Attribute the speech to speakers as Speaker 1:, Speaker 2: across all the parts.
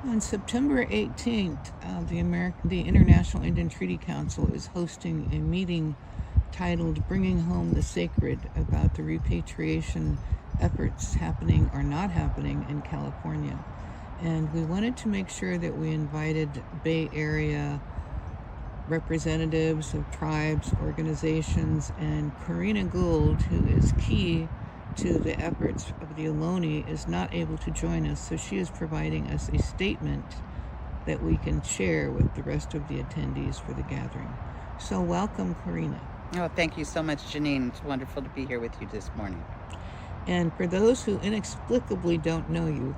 Speaker 1: On September 18th, the International Indian Treaty Council is hosting a meeting titled Bringing Home the Sacred about the repatriation efforts happening or not happening in California. And we wanted to make sure that we invited Bay Area representatives of tribes, organizations, and Corrina Gould, who is key to the efforts of the Ohlone, is not able to join us, so she is providing us a statement that we can share with the rest of the attendees for the gathering. So welcome, Corrina.
Speaker 2: Oh, thank you so much, Janine. It's wonderful to be here with you this morning.
Speaker 1: And for those who inexplicably don't know you,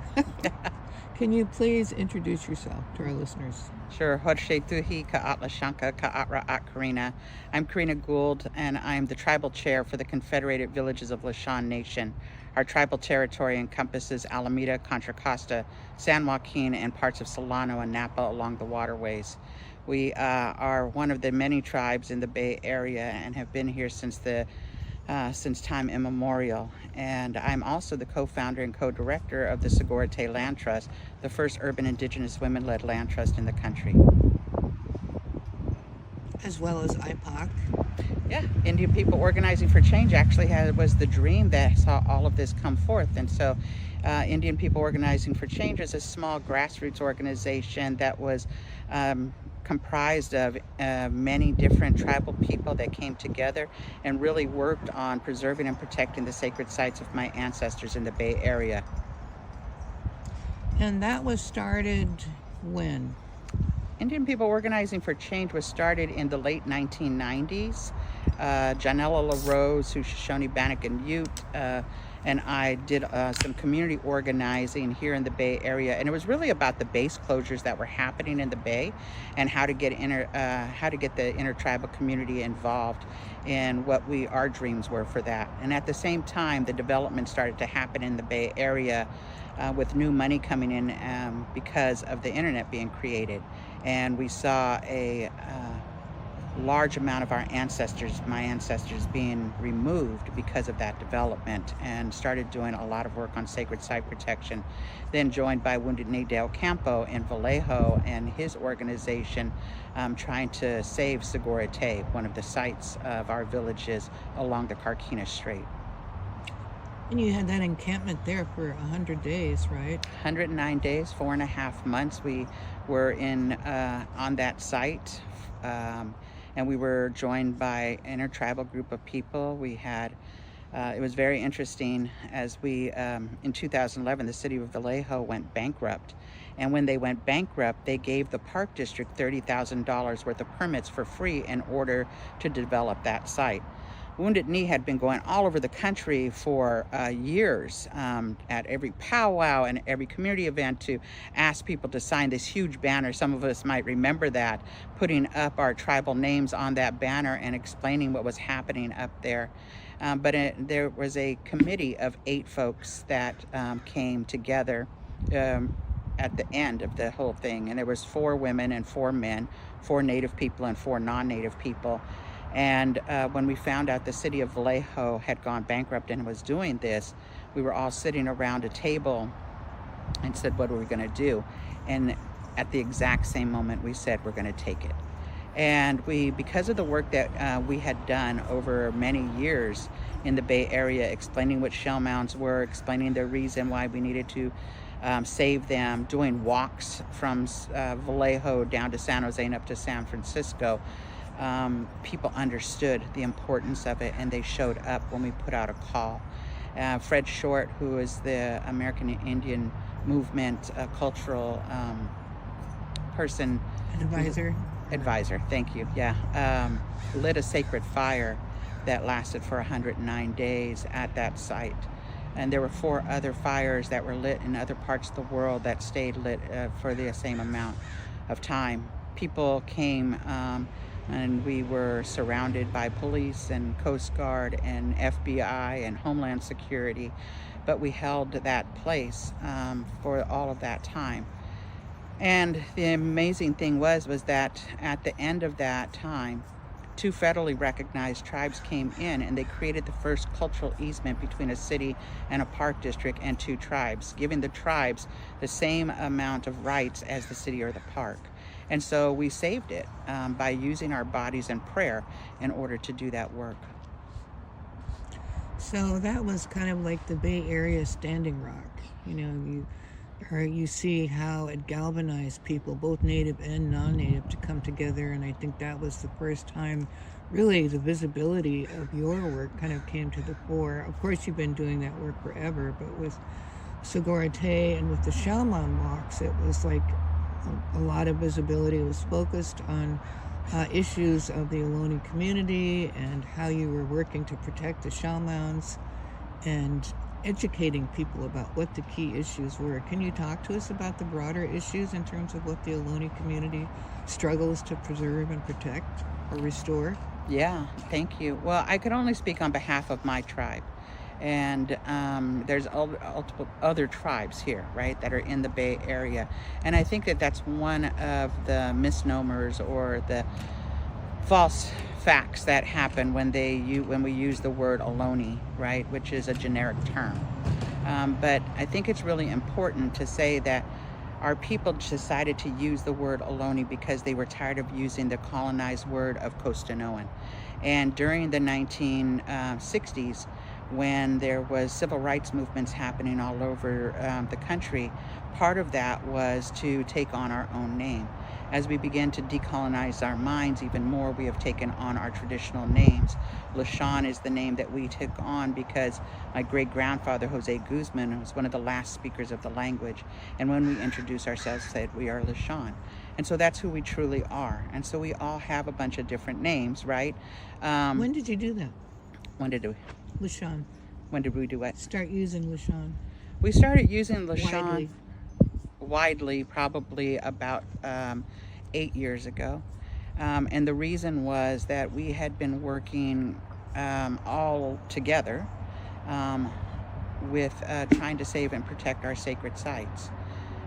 Speaker 1: can you please introduce yourself to our listeners?
Speaker 2: Sure. Horshe Tuhi Ka'atla Shanka Ka'atra At Corrina. I'm Corrina Gould, and I'm the tribal chair for the Confederated Villages of Lishan Nation. Our tribal territory encompasses Alameda, Contra Costa, San Joaquin, and parts of Solano and Napa along the waterways. We are one of the many tribes in the Bay Area and have been here since time immemorial. And I'm also the co-founder and co-director of the Segorite Land Trust, the first urban indigenous women-led land trust in the country.
Speaker 1: As well as IPOC.
Speaker 2: Yeah, Indian People Organizing for Change actually was the dream that saw all of this come forth. And so Indian People Organizing for Change is a small grassroots organization that was comprised of many different tribal people that came together and really worked on preserving and protecting the sacred sites of my ancestors in the Bay Area.
Speaker 1: And that was started when?
Speaker 2: Indian People Organizing for Change was started in the late 1990s. Janella LaRose, who's Shoshone, Bannock, and Ute, and I did some community organizing here in the Bay Area, and it was really about the base closures that were happening in the Bay and how to get the intertribal community involved in what our dreams were for that. And at the same time, the development started to happen in the Bay Area with new money coming in because of the internet being created, and we saw a large amount of my ancestors being removed because of that development, and started doing a lot of work on sacred site protection. Then joined by Wounded Knee Del Campo in Vallejo and his organization trying to save Segorite, one of the sites of our villages along the Carquinez Strait.
Speaker 1: And you had that encampment there for 100 days, right?
Speaker 2: 109 days, 4.5 months. We were on that site, and we were joined by an intertribal group of people. We had, it was very interesting as in 2011, the city of Vallejo went bankrupt. And when they went bankrupt, they gave the park district $30,000 worth of permits for free in order to develop that site. Wounded Knee had been going all over the country for years at every powwow and every community event to ask people to sign this huge banner. Some of us might remember that, putting up our tribal names on that banner and explaining what was happening up there. But there was a committee of 8 folks that came together at the end of the whole thing. And there was 4 women and 4 men, 4 Native people and 4 non-Native people. And when we found out the city of Vallejo had gone bankrupt and was doing this, we were all sitting around a table and said, what are we going to do? And at the exact same moment, we said, we're going to take it. And because of the work that we had done over many years in the Bay Area, explaining what shell mounds were, explaining the reason why we needed to save them, doing walks from Vallejo down to San Jose and up to San Francisco, people understood the importance of it, and they showed up when we put out a call. Fred Short, who is the American Indian Movement cultural person. Advisor, thank you, yeah. Lit a sacred fire that lasted for 109 days at that site. And there were 4 other fires that were lit in other parts of the world that stayed lit for the same amount of time. People came and we were surrounded by police and Coast Guard and FBI and Homeland Security, but we held that place for all of that time. And the amazing thing was that at the end of that time, two federally recognized tribes came in, and they created the first cultural easement between a city and a park district and two tribes, giving the tribes the same amount of rights as the city or the park. And so we saved it by using our bodies in prayer in order to do that work.
Speaker 1: So that was kind of like the Bay Area Standing Rock. You see how it galvanized people, both native and non-native, to come together, and I think that was the first time really the visibility of your work kind of came to the fore. Of course, you've been doing that work forever, but with Segura Te and with the Shalman walks, it was like a lot of visibility. It was focused on issues of the Ohlone community and how you were working to protect the Shalmans and educating people about what the key issues were. Can you talk to us about the broader issues in terms of what the Ohlone community struggles to preserve and protect or restore?
Speaker 2: Yeah, thank you. Well, I could only speak on behalf of my tribe. And there's other tribes here, right, that are in the Bay Area. And I think that that's one of the misnomers or the false facts that happen when we use the word Ohlone, right, which is a generic term. But I think it's really important to say that our people decided to use the word Ohlone because they were tired of using the colonized word of Costanoan. And during the 1960s, when there was civil rights movements happening all over the country, part of that was to take on our own name. As we begin to decolonize our minds even more, we have taken on our traditional names. Lishan is the name that we took on because my great-grandfather, Jose Guzman, was one of the last speakers of the language. And when we introduced ourselves, said we are Lishan. And so that's who we truly are. And so we all have a bunch of different names, right?
Speaker 1: When did you do that?
Speaker 2: When did we?
Speaker 1: Lishan.
Speaker 2: When did we do what?
Speaker 1: Start using Lishan.
Speaker 2: We started using Lishan
Speaker 1: widely
Speaker 2: probably about 8 years ago. And the reason was that we had been working all together with trying to save and protect our sacred sites.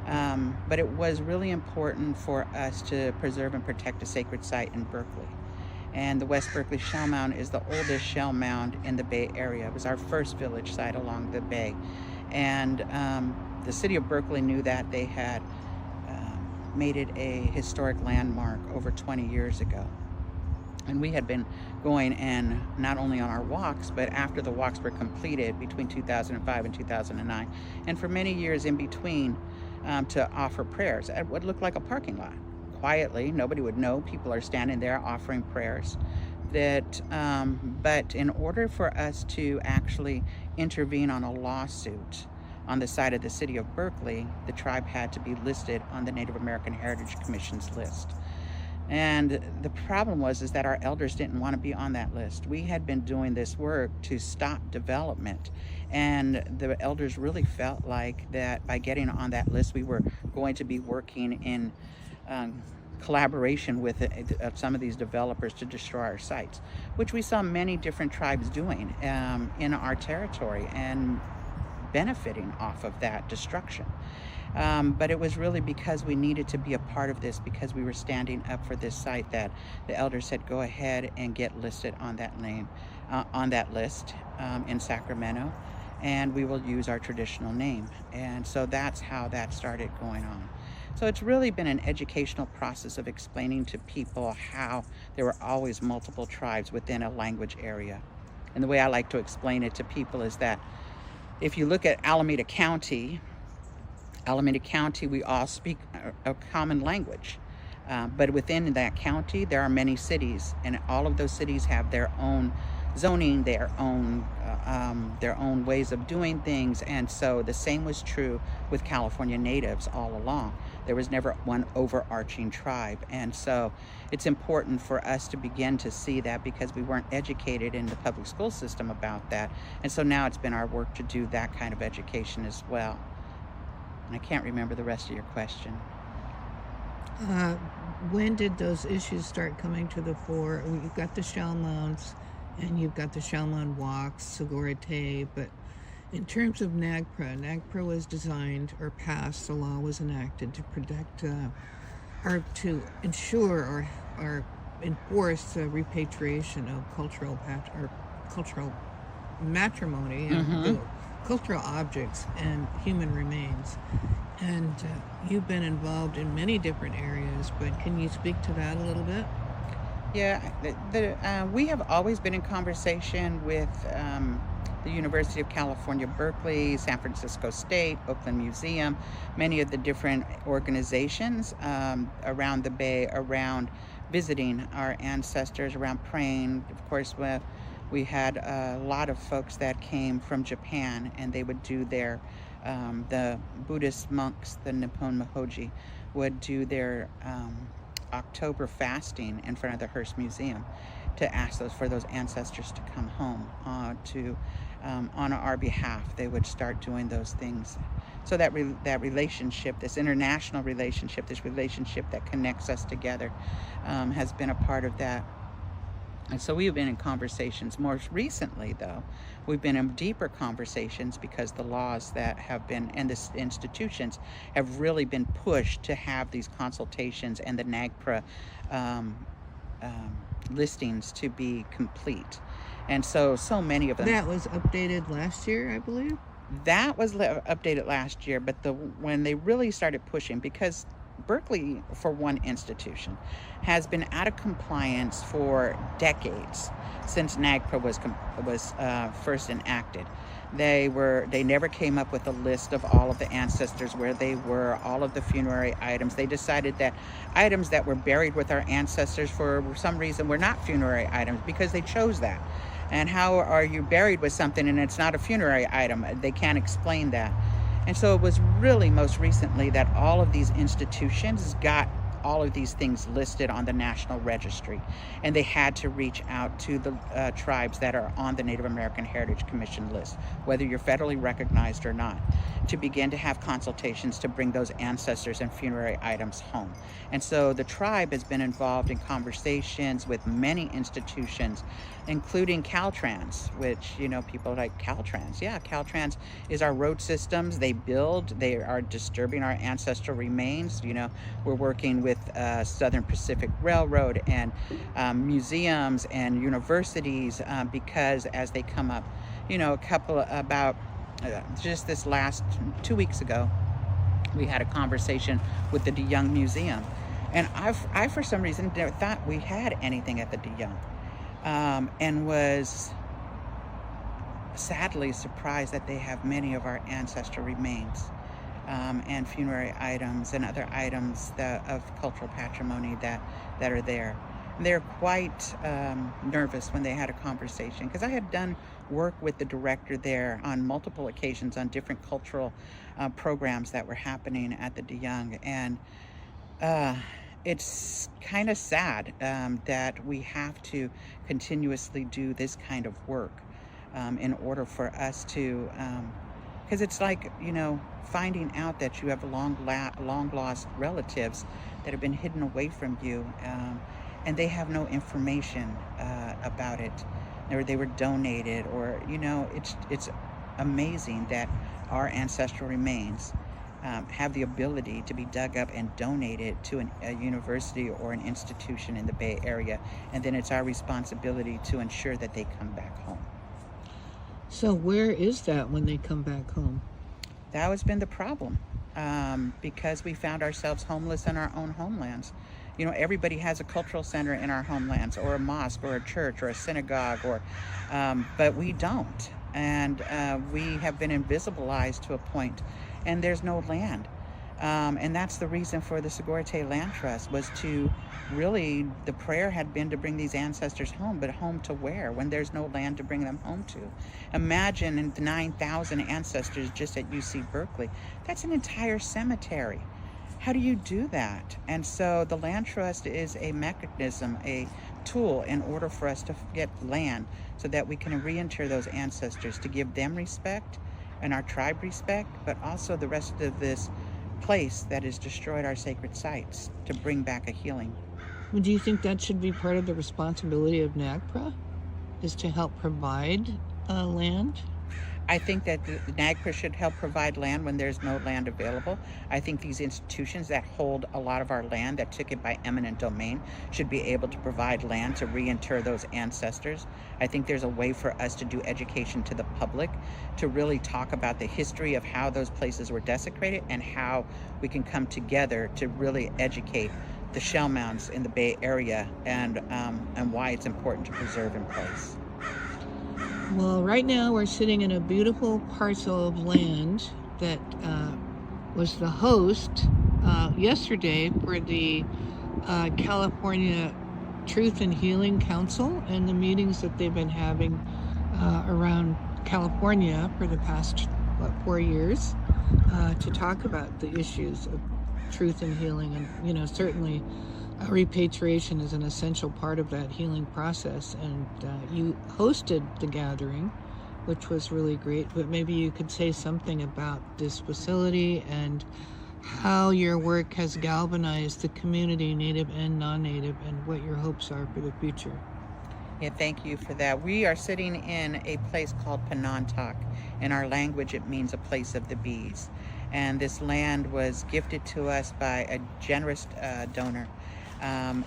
Speaker 2: But it was really important for us to preserve and protect a sacred site in Berkeley. And the West Berkeley Shell Mound is the oldest shell mound in the Bay Area. It was our first village site along the bay. And the city of Berkeley knew that. They had made it a historic landmark over 20 years ago. And we had been going and not only on our walks, but after the walks were completed between 2005 and 2009, and for many years in between, to offer prayers at what looked like a parking lot. Quietly, nobody would know. People are standing there offering prayers. But in order for us to actually intervene on a lawsuit on the side of the city of Berkeley, the tribe had to be listed on the Native American Heritage Commission's list. And the problem is that our elders didn't want to be on that list. We had been doing this work to stop development, and the elders really felt like that by getting on that list, we were going to be working in collaboration with some of these developers to destroy our sites, which we saw many different tribes doing in our territory and benefiting off of that destruction. But it was really because we needed to be a part of this, because we were standing up for this site, that the elders said, go ahead and get listed on that name, on that list in Sacramento, and we will use our traditional name. And so that's how that started going on. So it's really been an educational process of explaining to people how there were always multiple tribes within a language area. And the way I like to explain it to people is that if you look at Alameda County, we all speak a common language. But within that county, there are many cities, and all of those cities have their own zoning, their own ways of doing things. And so the same was true with California natives all along. There was never one overarching tribe. And so it's important for us to begin to see that, because we weren't educated in the public school system about that. And so now it's been our work to do that kind of education as well. And I can't remember the rest of your question.
Speaker 1: When did those issues start coming to the fore? You've got the shell mounds and you've got the shell mound walks, Segura Te, but in terms of NAGPRA was designed or passed, the law was enacted to protect or to ensure our enforce repatriation of cultural matrimony and
Speaker 2: Mm-hmm.
Speaker 1: cultural objects and human remains. And you've been involved in many different areas, but can you speak to that a little bit?
Speaker 2: Yeah, we have always been in conversation with the University of California, Berkeley, San Francisco State, Oakland Museum, many of the different organizations around the Bay, around visiting our ancestors, around praying. Of course, we had a lot of folks that came from Japan, and they would do the Buddhist monks, the Nippon Mahoji, would do their October fasting in front of the Hearst Museum to ask for those ancestors to come home to on our behalf. They would start doing those things. So that relationship, this international relationship, this relationship that connects us together, has been a part of that. And so we've been in conversations. More recently, though, we've been in deeper conversations because the laws that have been, and the institutions have really been pushed to have these consultations and the NAGPRA listings to be complete. And so many of them.
Speaker 1: That was updated last year, I believe.
Speaker 2: That was updated last year, but when they really started pushing, because Berkeley, for one institution, has been out of compliance for decades since NAGPRA was first enacted. They never came up with a list of all of the ancestors, where they were, all of the funerary items. They decided that items that were buried with our ancestors for some reason were not funerary items because they chose that. And how are you buried with something and it's not a funerary item? They can't explain that. And so it was really most recently that all of these institutions got all of these things listed on the National Registry, and they had to reach out to the tribes that are on the Native American Heritage Commission list, whether you're federally recognized or not, to begin to have consultations to bring those ancestors and funerary items home. And so the tribe has been involved in conversations with many institutions, including Caltrans, which, people like Caltrans. Yeah, Caltrans is our road systems. They are disturbing our ancestral remains. We're working with Southern Pacific Railroad and museums and universities because as they come up, just this last 2 weeks ago, we had a conversation with the DeYoung Museum. And I for some reason never thought we had anything at the DeYoung. And was sadly surprised that they have many of our ancestral remains and funerary items and other items of cultural patrimony that are there. And they're quite nervous when they had a conversation, because I had done work with the director there on multiple occasions on different cultural programs that were happening at the DeYoung. And it's kind of sad that we have to continuously do this kind of work in order for us to, because it's like, finding out that you have long lost relatives that have been hidden away from you, and they have no information about it, or they were donated, or, it's amazing that our ancestral remains have the ability to be dug up and donated to a university or an institution in the Bay Area. And then it's our responsibility to ensure that they come back home.
Speaker 1: So where is that when they come back home?
Speaker 2: That has been the problem, because we found ourselves homeless in our own homelands. Everybody has a cultural center in our homelands, or a mosque, or a church, or a synagogue, but we don't. And we have been invisibilized to a point, and there's no land. And that's the reason for the Segurite Land Trust, was to really, the prayer had been to bring these ancestors home, but home to where, when there's no land to bring them home to? Imagine 9,000 ancestors just at UC Berkeley. That's an entire cemetery. How do you do that? And so the Land Trust is a mechanism, a tool in order for us to get land so that we can reinter those ancestors, to give them respect and our tribe respect, but also the rest of this place that has destroyed our sacred sites, to bring back a healing.
Speaker 1: Well, do you think that should be part of the responsibility of NAGPRA, is to help provide land?
Speaker 2: I think that the NAGPRA should help provide land when there's no land available. I think these institutions that hold a lot of our land, that took it by eminent domain, should be able to provide land to reinter those ancestors. I think there's a way for us to do education to the public, to really talk about the history of how those places were desecrated and how we can come together to really educate the shell mounds in the Bay Area, and why it's important to preserve in place.
Speaker 1: Well, right now we're sitting in a beautiful parcel of land that was the host yesterday for the California Truth and Healing Council and the meetings that they've been having around California for the past 4 years to talk about the issues of truth and healing. And certainly repatriation is an essential part of that healing process, and you hosted the gathering, which was really great. But maybe you could say something about this facility and how your work has galvanized the community, native and non-native, and what your hopes are for the future.
Speaker 2: Yeah, thank you for that. We are sitting in a place called Penantok. In our language, it means a place of the bees. And this land was gifted to us by a generous donor.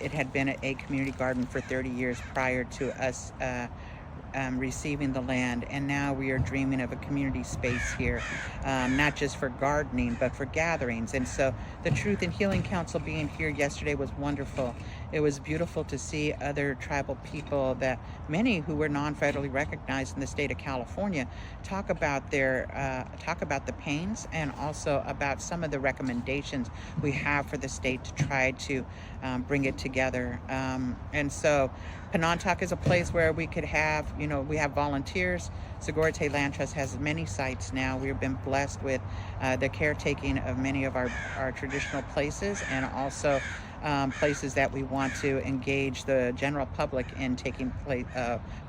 Speaker 2: It had been a community garden for 30 years prior to us receiving the land, and now we are dreaming of a community space here, not just for gardening but for gatherings. And so the Truth and Healing Council being here yesterday was wonderful. It was beautiful to see other tribal people, that many who were non-federally recognized in the state of California, talk about the pains and also about some of the recommendations we have for the state to try to bring it together. And so Penantok is a place where we could have, we have volunteers. Segurite Land Trust has many sites now. We've been blessed with the caretaking of many of our traditional places, and also places that we want to engage the general public in taking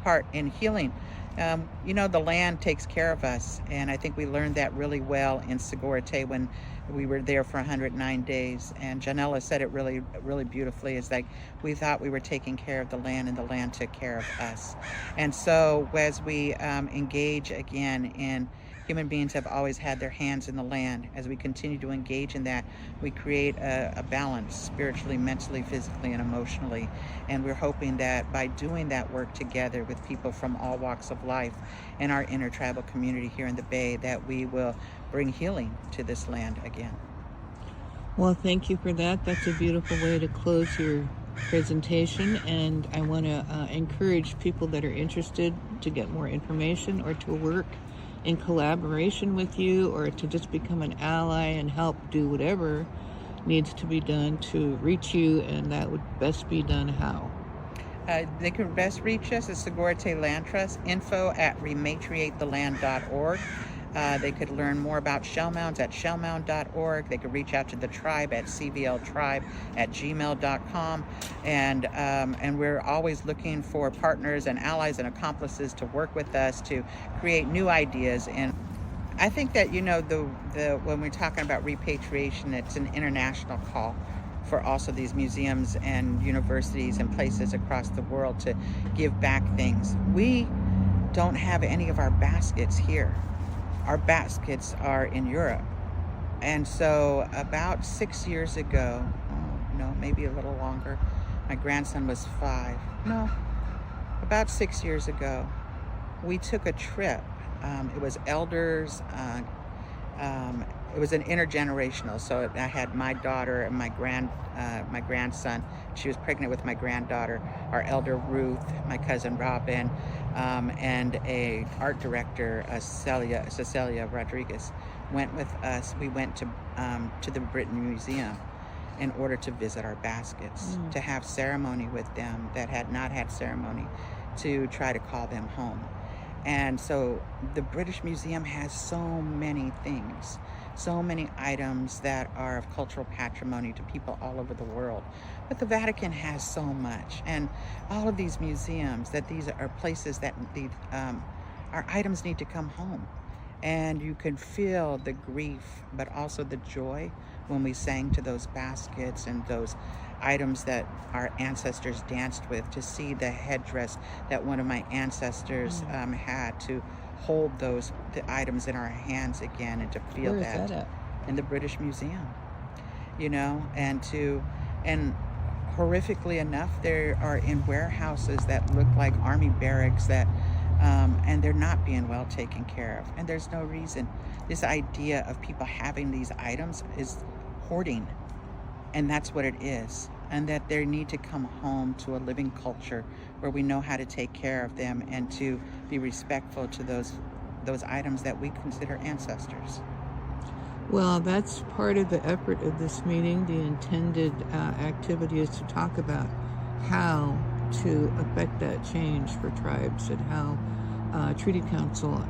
Speaker 2: part in healing. The land takes care of us, and I think we learned that really well in Segurite when we were there for 109 days. And Janella said it really, really beautifully. It's like we thought we were taking care of the land, and the land took care of us. And so as we engage again in human beings have always had their hands in the land. As we continue to engage in that, we create a balance spiritually, mentally, physically, and emotionally. And we're hoping that by doing that work together with people from all walks of life in our intertribal community here in the Bay, that we will bring healing to this land again.
Speaker 1: Well, thank you for that. That's a beautiful way to close your presentation, and I want to encourage people that are interested to get more information or to work in collaboration with you, or to just become an ally and help do whatever needs to be done to reach you. And that would best be done how?
Speaker 2: They can best reach us at Segurite Land Trust, info@rematriatetheland.org. They could learn more about shell mounds at shellmound.org. They could reach out to the tribe at cvltribe@gmail.com. And we're always looking for partners and allies and accomplices to work with us to create new ideas. And I think that, when we're talking about repatriation, it's an international call for also these museums and universities and places across the world to give back things. We don't have any of our baskets here. Our baskets are in Europe. And so about 6 years ago, maybe a little longer, my grandson was 5. About 6 years ago, we took a trip. It was elders. It was an intergenerational. So I had my daughter and my grandson. She was pregnant with my granddaughter. Our elder Ruth, my cousin Robin, and a art director, Cecilia Rodriguez, went with us. We went to the Britain Museum in order to visit our baskets, to have ceremony with them that had not had ceremony, to try to call them home. And so the British Museum has so many things, so many items that are of cultural patrimony to people all over the world. But the Vatican has so much. And all of these museums, that these are places that our items need to come home. And you can feel the grief, but also the joy when we sang to those baskets and those items that our ancestors danced with, to see the headdress that one of my ancestors had, to hold the items in our hands again and to feel
Speaker 1: Where is that at?
Speaker 2: in the British Museum, you know, and horrifically enough, they are in warehouses that look like army barracks and they're not being well taken care of. And there's no reason. This idea of people having these items is hoarding, and that's what it is. And that they need to come home to a living culture where we know how to take care of them and to be respectful to those items that we consider ancestors.
Speaker 1: Well, that's part of the effort of this meeting. The intended activity is to talk about how to affect that change for tribes and how Treaty Council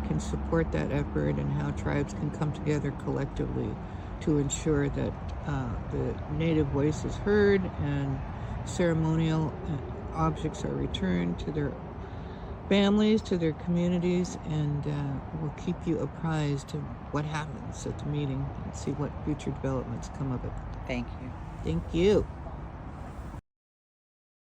Speaker 1: can support that effort and how tribes can come together collectively to ensure that the native voice is heard and ceremonial objects are returned to their families, to their communities, and we'll keep you apprised of what happens at the meeting and see what future developments come of it.
Speaker 2: Thank you.
Speaker 1: Thank you.